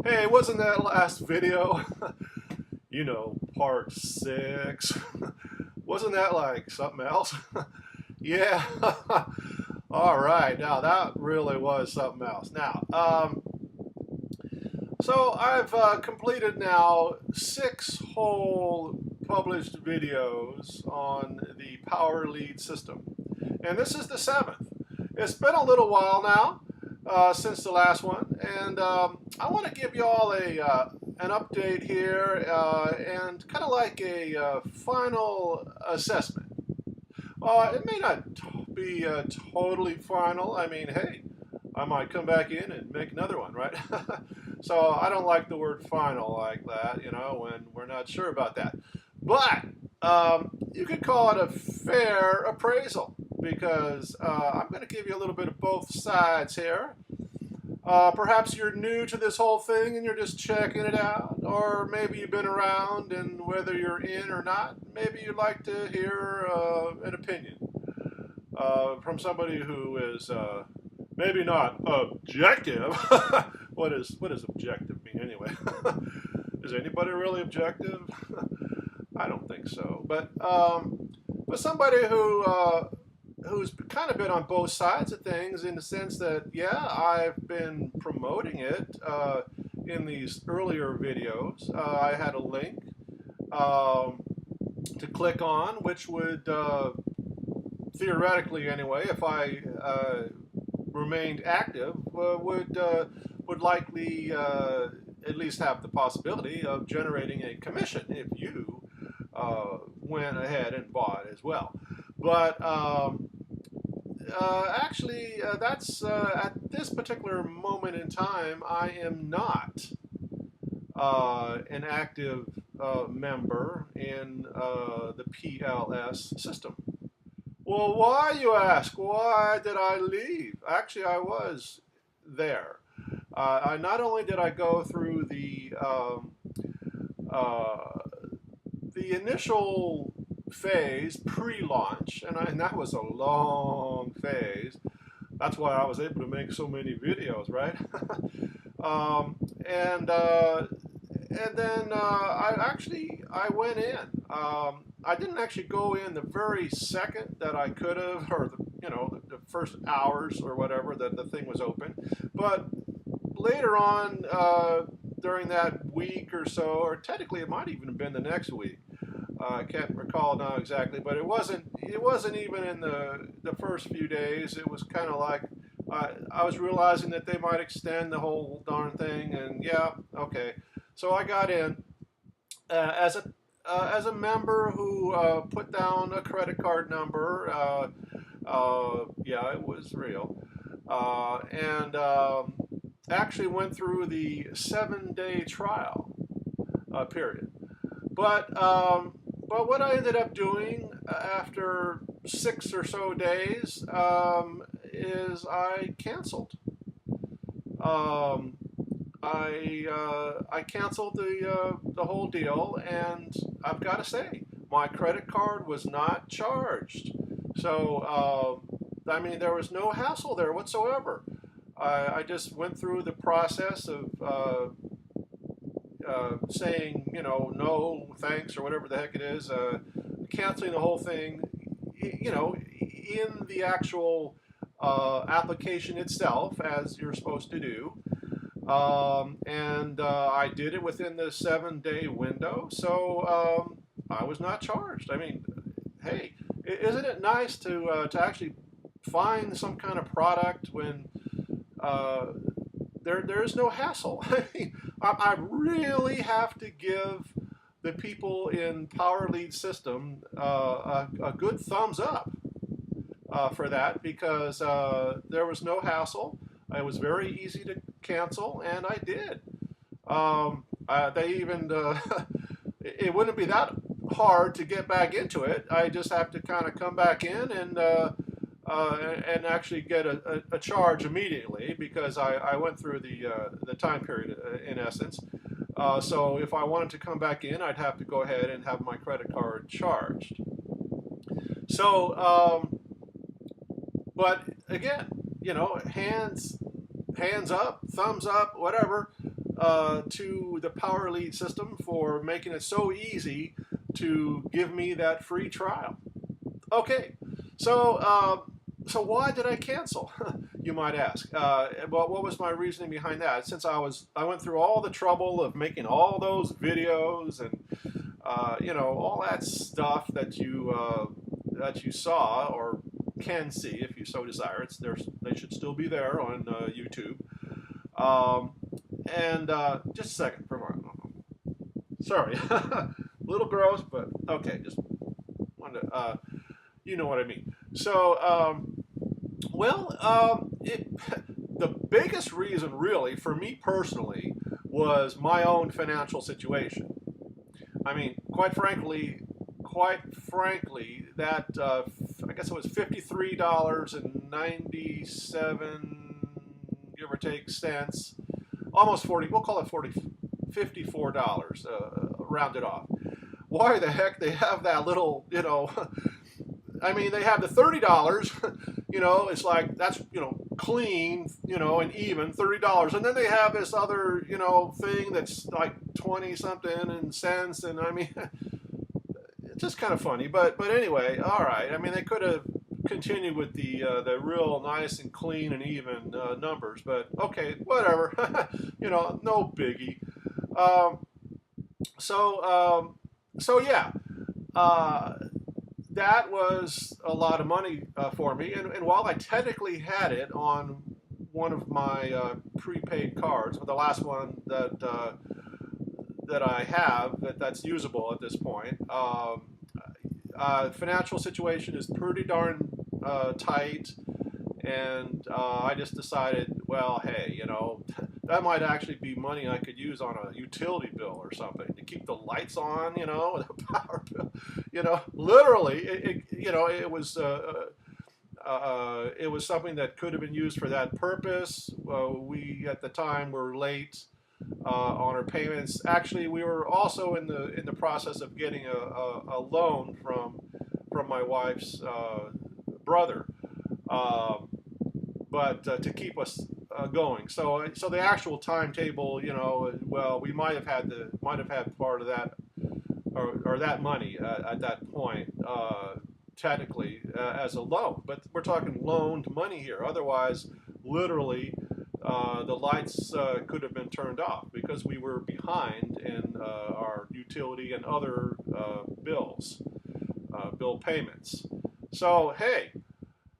Hey, wasn't that last video, part 6? Wasn't that like something else? Yeah. All right. Now that really was something else. Now, so I've completed now 6 whole published videos on the power lead system, and this is the 7th. It's been a little while now since the last one, and I want to give you all an update here and kind of like a final assessment. It may not be totally final. I mean, hey, I might come back in and make another one, right? So I don't like the word final like that, when we're not sure about that. But you could call it a fair appraisal because I'm going to give you a little bit of both sides here. Perhaps you're new to this whole thing and you're just checking it out, or maybe you've been around, and whether you're in or not, maybe you'd like to hear an opinion from somebody who is maybe not objective. What does objective mean anyway? Is anybody really objective? I don't think so. But somebody who's kind of been on both sides of things, in the sense that, yeah, I've been promoting it in these earlier videos. I had a link to click on, which would theoretically anyway, if I remained active, would likely at least have the possibility of generating a commission if you went ahead and bought as well. But actually, that's at this particular moment in time, I am not an active member in the PLS system. Well, why, you ask? Why did I leave? Actually, I was there. I not only did I go through the initial phase, pre-launch, and that was a long phase. That's why I was able to make so many videos, right? And then I went in. I didn't actually go in the very second that I could have, or the first hours or whatever that the thing was open. But later on, during that week or so, or technically it might even have been the next week. I can't recall now exactly, but it wasn't even in the first few days. It was kind of like I was realizing that they might extend the whole darn thing, and yeah, okay. So I got in as a member who put down a credit card number. Yeah, it was real, and actually went through the 7-day trial period. But what I ended up doing after 6 or so days is I canceled. I canceled the whole deal, and I've got to say, my credit card was not charged. So I mean, there was no hassle there whatsoever. I just went through the process of saying, no, thanks, or whatever the heck it is, canceling the whole thing, in the actual application itself, as you're supposed to do. And I did it within the 7-day window, so I was not charged. I mean, hey, isn't it nice to actually find some kind of product when there is no hassle? I mean, I really have to give the people in Power Lead system a good thumbs up for that, because there was no hassle. It was very easy to cancel, and I did. They even it wouldn't be that hard to get back into it. I just have to kind of come back in and actually get a charge immediately, because I went through the time period in essence. So if I wanted to come back in, I'd have to go ahead and have my credit card charged. So, but again, hands hands up, thumbs up, whatever, to the Power Lead system for making it so easy to give me that free trial. Okay, so why did I cancel? You might ask. Well, what was my reasoning behind that? Since I went through all the trouble of making all those videos and all that stuff that you saw or can see if you so desire. They should still be there on YouTube. Just a second. Sorry, a little gross, but okay. Just wanted to, you know what I mean. So, the biggest reason, really, for me personally, was my own financial situation. I mean, quite frankly, that I guess it was $53.97, give or take, cents, almost 40. We'll call it $54, rounded off. Why the heck they have that little, I mean, they have the $30, it's like, that's, clean, and even $30. And then they have this other, thing that's like 20 something and cents. And I mean, it's just kind of funny, but anyway, all right. I mean, they could have continued with the real nice and clean and even numbers, but okay, whatever. No biggie. So yeah, that was a lot of money for me. And while I technically had it on one of my prepaid cards, the last one that I have that's usable at this point, financial situation is pretty darn tight. And I just decided, well, hey, that might actually be money I could use on a utility bill or something to keep the lights on, the power bill, literally, it was something that could have been used for that purpose. We at the time were late on our payments. Actually, we were also in the process of getting a loan from my wife's brother. But to keep us going, so the actual timetable, well, we might have had part of that, or that money at that point, technically as a loan. But we're talking loaned money here. Otherwise, literally, the lights could have been turned off because we were behind in our utility and other bill payments. So hey.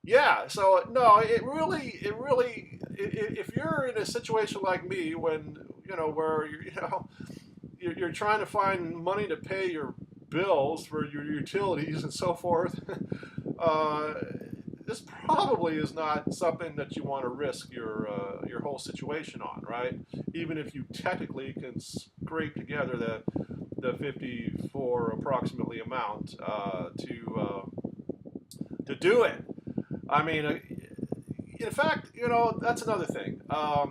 Yeah, so no, it really, if you're in a situation like me when, where you're trying to find money to pay your bills for your utilities and so forth, this probably is not something that you want to risk your whole situation on, right? Even if you technically can scrape together the 54 approximately amount to do it. I mean, in fact, that's another thing. I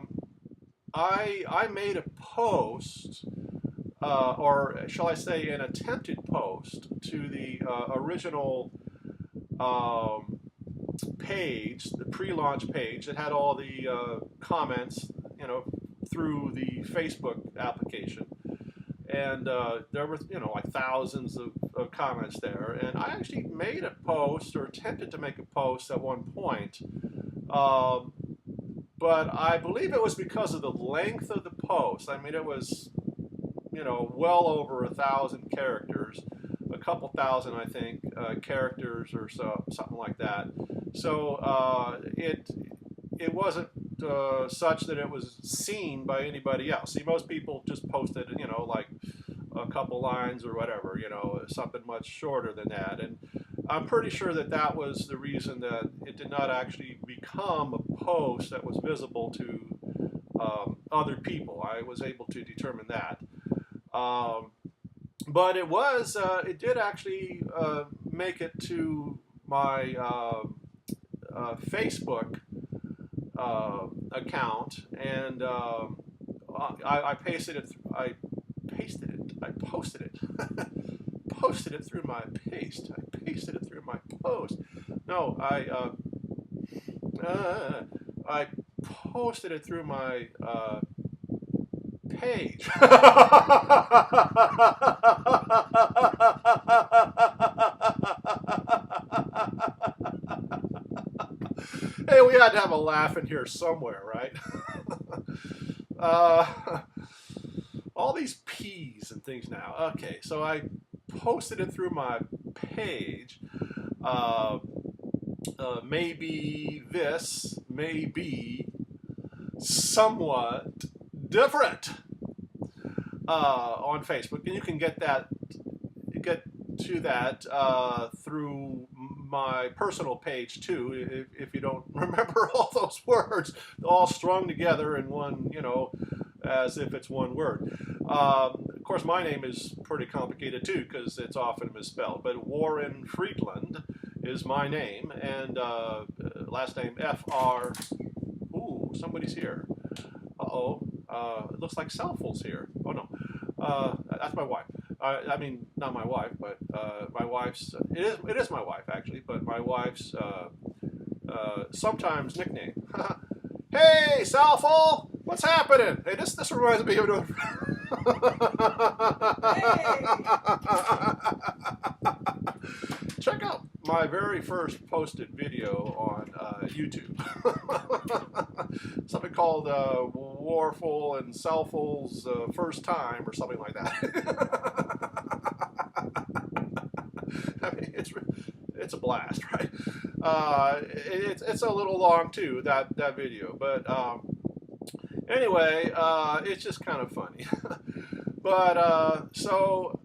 made a post, or shall I say an attempted post, to the original page, the pre-launch page that had all the comments, through the Facebook application. And there were, like thousands of comments there. And I actually made a post, or attempted to make a post at one point. But I believe it was because of the length of the post. I mean, it was, well over 1,000 characters, a couple thousand, I think, characters or so, something like that. So it wasn't such that it was seen by anybody else. See, most people just posted, like a couple lines or whatever, something much shorter than that. And I'm pretty sure that was the reason that it did not actually become a post that was visible to other people. I was able to determine that. But it did actually make it to my Facebook account, and I posted it through my paste. I pasted it through my post. No, I posted it through my page. Hey, we had to have a laugh in here somewhere, right? All these P's and things now. Okay, so I posted it through my page. Maybe this may be somewhat different on Facebook, and you can get to that through my personal page too, if you don't remember all those words all strung together in one, you know, as if it's one word. Of course, my name is pretty complicated too because it's often misspelled, but Warren Freedlund is my name, and last name F-R. Ooh, somebody's here. Uh-oh. It looks like Selful's here. Oh no, that's my wife. I mean, not my wife, but my wife's. It is my wife actually, but my wife's sometimes nickname. Hey, Selful, what's happening? Hey, this reminds me of. Check out my very first posted video on YouTube. Something called Warful and Selful's First Time or something like that. I mean, it's a blast, right? It's a little long too, that video, but anyway, it's just kind of funny. But so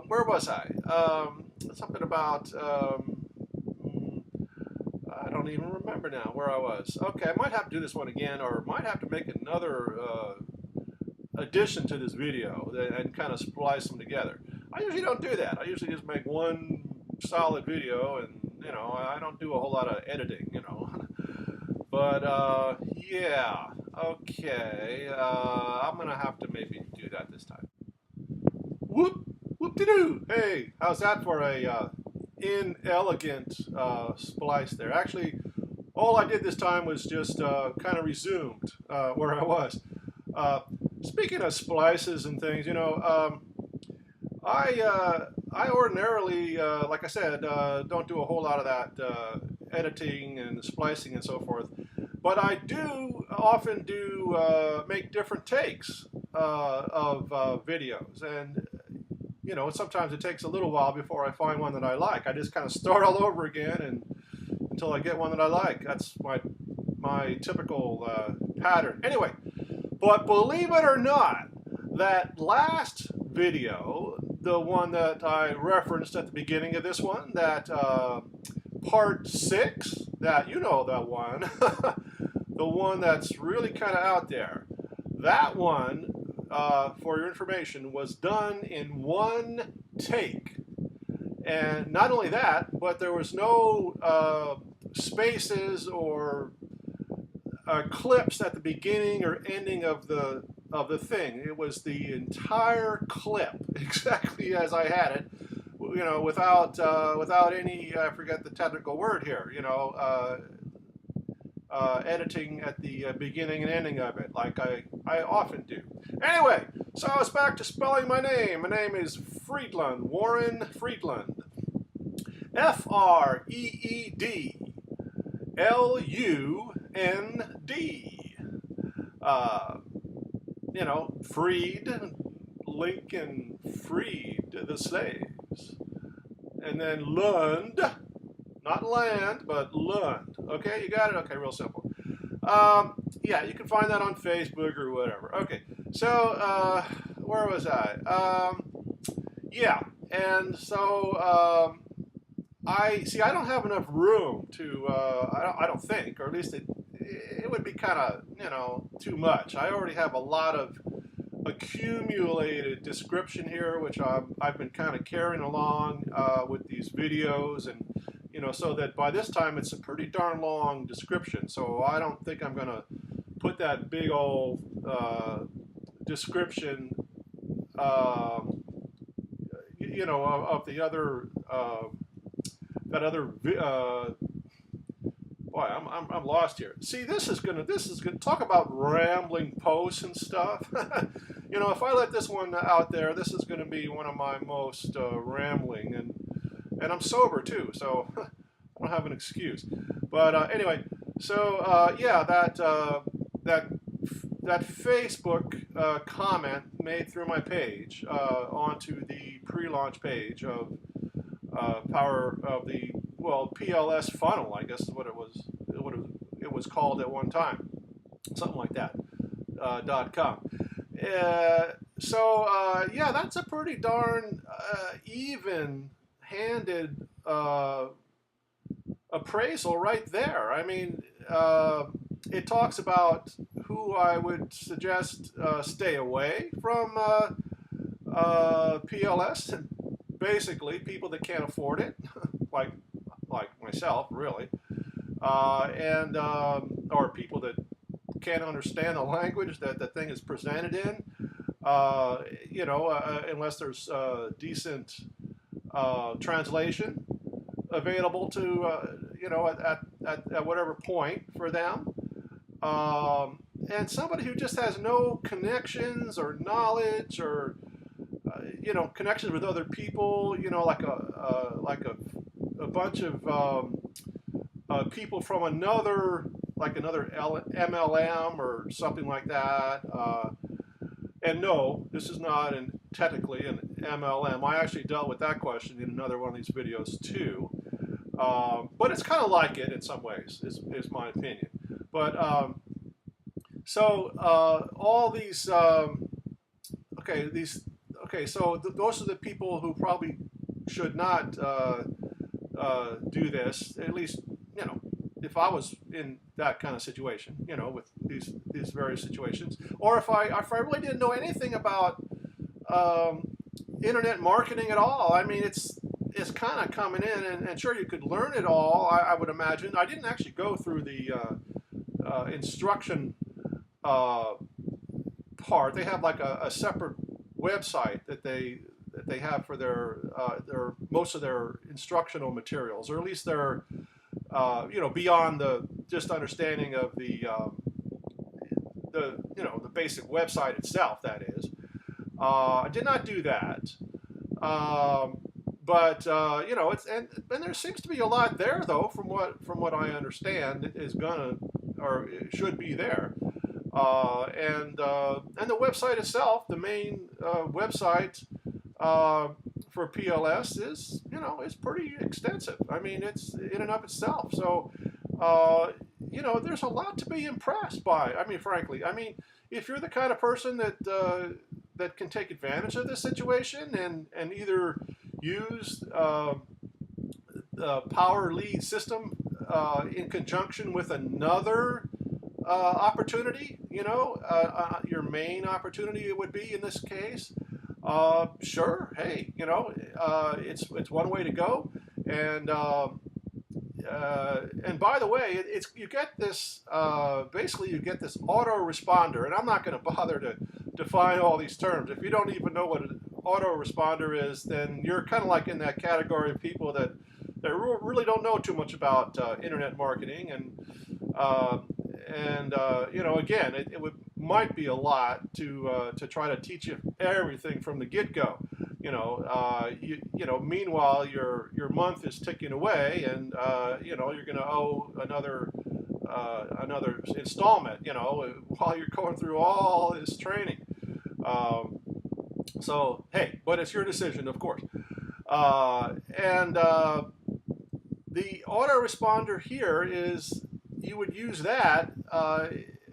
where was I? Something about I don't even remember now where I was. Okay, I might have to do this one again, or might have to make another addition to this video and kind of splice them together. I usually don't do that. I usually just make one solid video, and you know, I don't do a whole lot of editing, you know. But yeah, okay. I'm gonna have to maybe do that this time. Whoop, whoop-de-doo. Hey, how's that for a inelegant splice there? Actually, all I did this time was just kind of resumed where I was. Speaking of splices and things, you know, I ordinarily, like I said, don't do a whole lot of that editing and splicing and so forth. But I do often make different takes of videos, and you know, sometimes it takes a little while before I find one that I like. I just kind of start all over again and until I get one that I like. That's my typical pattern. Anyway, but believe it or not, that last video, the one that I referenced at the beginning of this one, that part 6, that, you know, that one, the one that's really kind of out there, that one, for your information, was done in one take. And not only that, but there was no spaces or clips at the beginning or ending of the thing. It was the entire clip, exactly as I had it, you know, without any, I forget the technical word here, you know, editing at the beginning and ending of it, like I often do. Anyway, so it's back to spelling my name. My name is Freedlund, Warren Freedlund. F-R-E-E-D-L-U-N-D. You know, freed, Lincoln freed the slaves. And then Lund, not land, but Lund. Okay, you got it? Okay, real simple. Yeah, you can find that on Facebook or whatever. Okay, so where was I? Yeah, and so I don't have enough room to. I don't think, or at least it would be kind of, you know, too much. I already have a lot of accumulated description here, which I've been kind of carrying along with these videos, and you know, so that by this time it's a pretty darn long description. So I don't think I'm going to put that big old description, you know, of the other, boy, I'm lost here. See, this is gonna talk about rambling posts and stuff. You know, if I let this one out there, this is gonna be one of my most rambling, and I'm sober too, so I don't have an excuse. But anyway, so yeah, that Facebook comment made through my page onto the pre-launch page of Power of the, well, PLS funnel, I guess is what it was called at one time, something like that. .com. So yeah, that's a pretty darn even-handed appraisal right there. I mean, it talks about who I would suggest stay away from PLS, and basically people that can't afford it, like myself, really, and or people that can't understand the language that the thing is presented in, you know, unless there's decent translation available to, you know, at whatever point for them. And somebody who just has no connections or knowledge or, you know, connections with other people, you know, like a bunch of people from another MLM or something like that. And no, this is not technically an MLM. I actually dealt with that question in another one of these videos too. But it's kind of like it in some ways, is my opinion. But so all these, okay, so those are the people who probably should not do this, at least, you know, if I was in that kind of situation, you know, with these various situations, or if I really didn't know anything about internet marketing at all. I mean, it's kind of coming in, and sure, you could learn it all, I would imagine. I didn't actually go through the instruction part. They have like a separate website that they have for their most of their instructional materials, or at least their you know, beyond the just understanding of the you know, the basic website itself. That is, I did not do that, but you know, and there seems to be a lot there, though, from what I understand is gonna, or should be there, and the website itself, the main website for PLS is, you know, is pretty extensive. I mean, it's in and of itself. So, you know, there's a lot to be impressed by. I mean, frankly, I mean, if you're the kind of person that that can take advantage of this situation and either use the Power Lead system in conjunction with another opportunity, you know, your main opportunity it would be in this case. Sure, hey, you know, it's one way to go, and by the way, you get this basically you get this autoresponder, and I'm not going to bother to define all these terms. If you don't even know what an autoresponder is, then you're kind of like in that category of people that really don't know too much about internet marketing, and you know, again, it might be a lot to try to teach you everything from the get-go. You know, you know. Meanwhile, your month is ticking away, and you know, you're going to owe another installment. You know, while you're going through all this training. So hey, but it's your decision, of course. And the autoresponder here is, you would use that,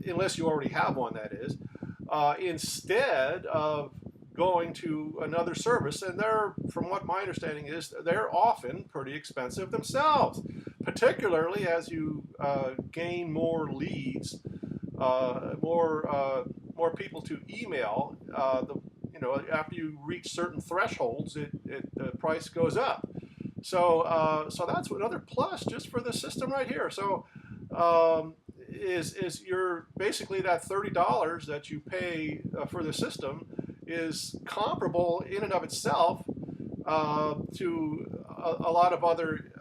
unless you already have one, that is, instead of going to another service. And they're, from what my understanding is, they're often pretty expensive themselves, particularly as you gain more leads, more people to email. You know, after you reach certain thresholds, the price goes up. So so that's another plus just for the system right here. So is your basically that $30 that you pay for the system is comparable in and of itself to a lot of other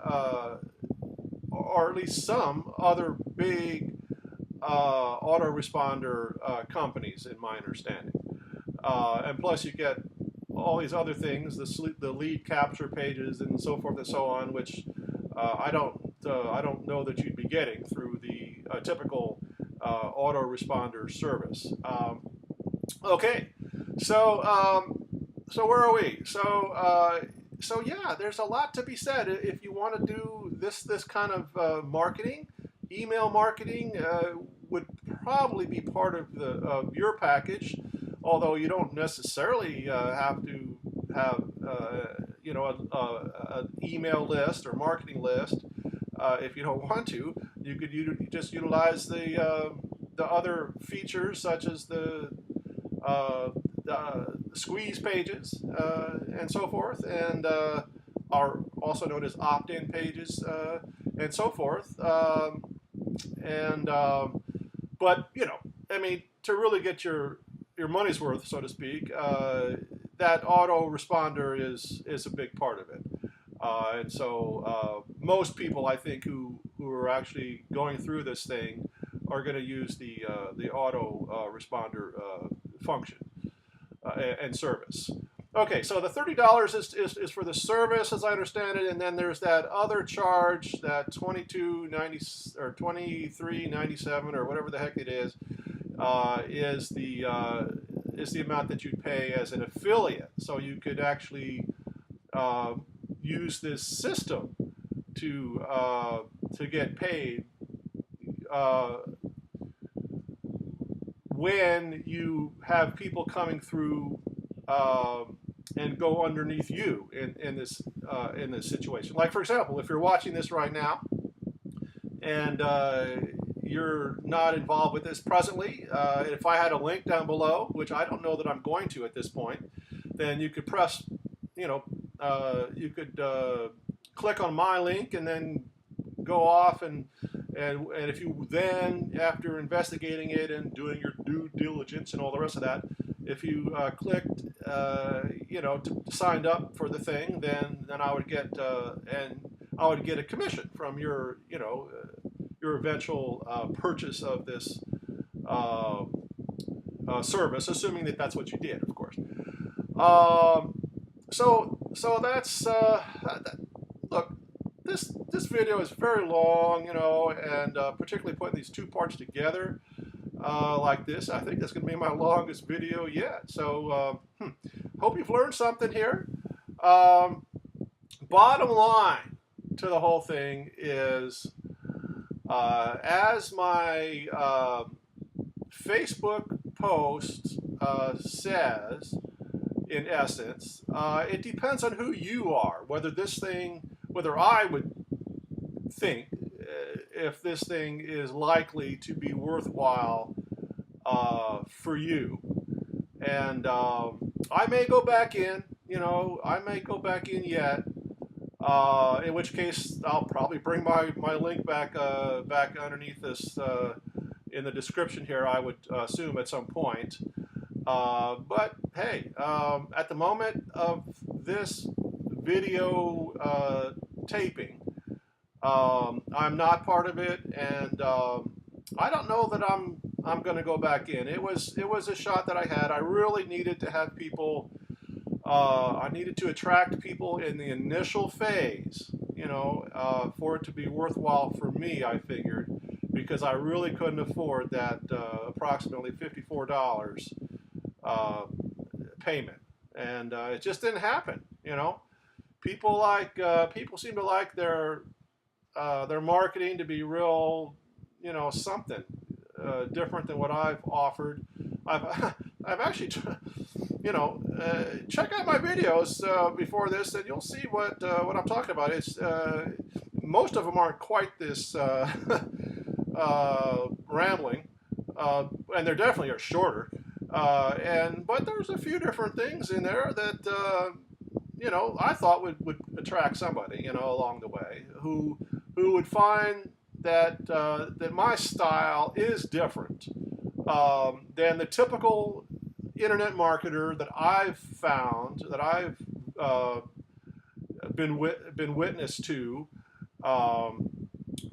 or at least some other big autoresponder companies, in my understanding. And plus, you get all these other things, the lead capture pages and so forth and so on, which I don't know that you'd be getting through the typical autoresponder service. Okay, so where are we? So yeah, there's a lot to be said if you want to do this kind of marketing. Email marketing would probably be part of your package, although you don't necessarily have to have an email list or marketing list. If you don't want to, you could just utilize the other features such as the squeeze pages and so forth, and are also known as opt-in pages and so forth. But I mean, to really get your money's worth, so to speak, that autoresponder is a big part of it. And so most people, I think, who are actually going through this thing are going to use the auto responder function and service. Okay, so the $30 is for the service, as I understand it, and then there's that other charge, that $22.90 or $23.97 or whatever the heck it is the amount that you'd pay as an affiliate. So you could actually use this system to get paid when you have people coming through and go underneath you in this situation. Like, for example, if you're watching this right now and you're not involved with this presently, if I had a link down below, which I don't know that I'm going to at this point, then you could press, you could click on my link and then go off and if you then, after investigating it and doing your due diligence and all the rest of that, if you clicked, signed up for the thing, then I would get a commission from your eventual purchase of this service, assuming that that's what you did, of course. So that's look. This video is very long, and particularly putting these two parts together like this, I think that's going to be my longest video yet. So hope you've learned something here. Bottom line to the whole thing is, as my Facebook post says, in essence, it depends on who you are, whether I would think if this thing is likely to be worthwhile for you. And I may go back in, I may go back in yet, in which case I'll probably bring my link back underneath this in the description here, I would assume at some point. But hey, at the moment of this video taping, I'm not part of it, and I don't know that I'm going to go back in. It was a shot that I had. I really needed to have people. I needed to attract people in the initial phase, for it to be worthwhile for me, I figured, because I really couldn't afford that approximately $54 payment, and it just didn't happen. People seem to like their marketing to be real, something different than what I've offered. I've actually, check out my videos before this, and you'll see what I'm talking about. It's most of them aren't quite this rambling, and they definitely are shorter. But there's a few different things in there that I thought would attract somebody, along the way, who would find that that my style is different than the typical internet marketer that I've found, that I've been witness to,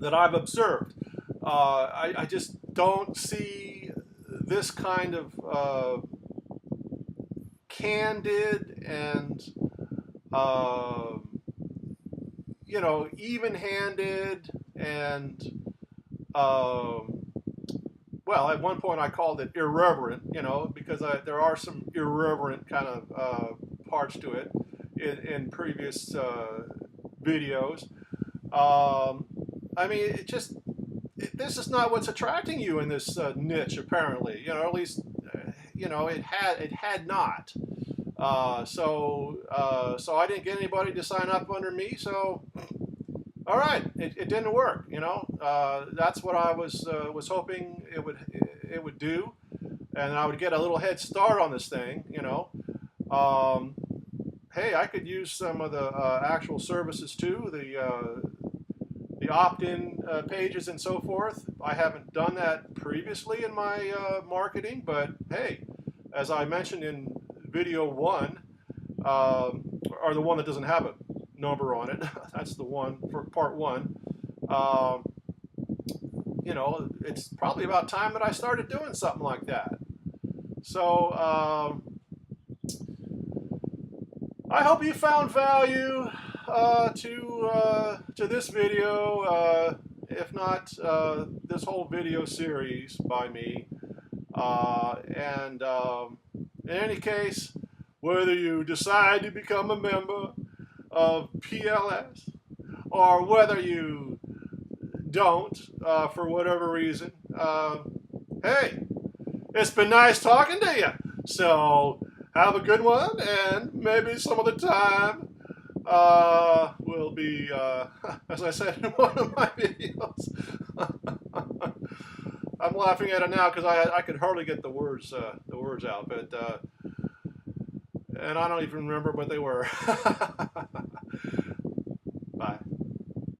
that I've observed. I just don't see this kind of candid and you know, even-handed and well, at one point I called it irreverent, you know, because there are some irreverent kind of parts to it in previous videos. I mean, this is not what's attracting you in this niche, apparently. You know, at least, you know, it had not. So I didn't get anybody to sign up under me. So, all right, it didn't work. You know, that's what I was hoping it would do, and I would get a little head start on this thing. You know. Hey, I could use some of the actual services too, the opt-in pages and so forth. I haven't done that previously in my marketing, but hey, as I mentioned in video 1, or the one that doesn't have a number on it, that's the one for part 1. You know, it's probably about time that I started doing something like that. So I hope you found value to this video, if not this whole video series by me. And in any case, whether you decide to become a member of PLS or whether you don't for whatever reason, hey, it's been nice talking to you. So have a good one, and maybe some other time will be, as I said in one of my videos. I'm laughing at it now because I could hardly get the words out, but and I don't even remember what they were.